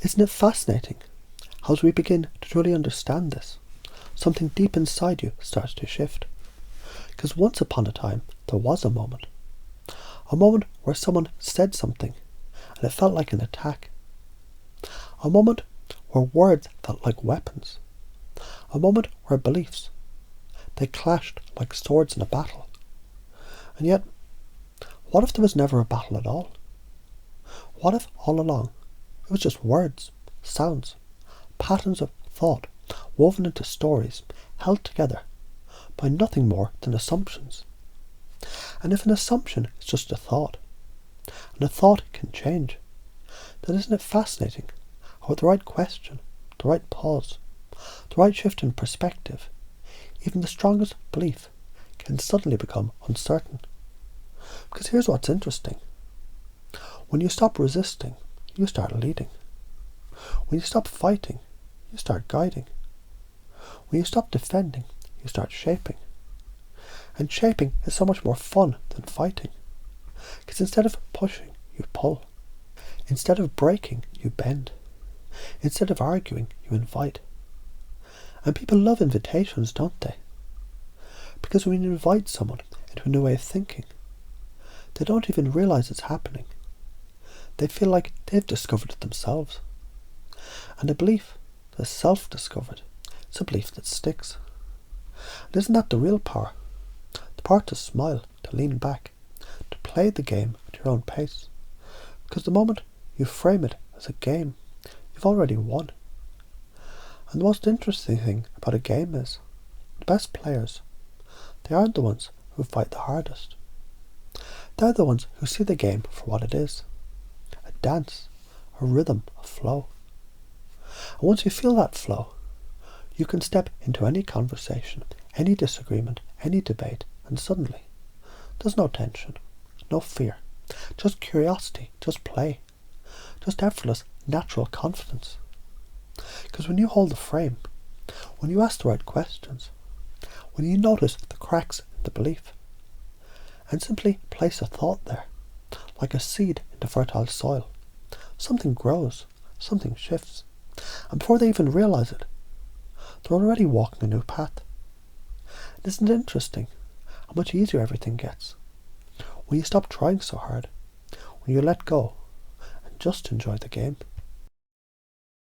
Isn't it fascinating how, as we begin to truly understand this, something deep inside you starts to shift? Because once upon a time, there was a moment where someone said something and it felt like an attack. A moment where words felt like weapons. A moment where beliefs, they clashed like swords in a battle. And yet, what if there was never a battle at all? What if all along it was just words, sounds, patterns of thought woven into stories, held together by nothing more than assumptions? And if an assumption is just a thought, and a thought can change, then isn't it fascinating how with the right question, the right pause, the right shift in perspective, even the strongest belief can suddenly become uncertain? Because here's what's interesting. When you stop resisting, you start leading. When you stop fighting, you start guiding. When you stop defending, you start shaping. And shaping is so much more fun than fighting. Because instead of pushing, you pull. Instead of breaking, you bend. Instead of arguing, you invite. And people love invitations, don't they? Because when you invite someone into a new way of thinking, they don't even realize it's happening. They feel like they've discovered it themselves. And a belief that's self-discovered is a belief that sticks. And isn't that the real power? The power to smile, to lean back, to play the game at your own pace. Because the moment you frame it as a game, you've already won. And the most interesting thing about a game is, the best players, they aren't the ones who fight the hardest. They're the ones who see the game for what it is. A dance, a rhythm, a flow. And once you feel that flow, you can step into any conversation, any disagreement, any debate, and suddenly there's no tension, no fear, just curiosity, just play, just effortless, natural confidence. Because when you hold the frame, when you ask the right questions, when you notice the cracks in the belief, and simply place a thought there, like a seed into fertile soil, something grows, something shifts, and before they even realize it, they're already walking a new path. And isn't it interesting how much easier everything gets when you stop trying so hard, when you let go and just enjoy the game?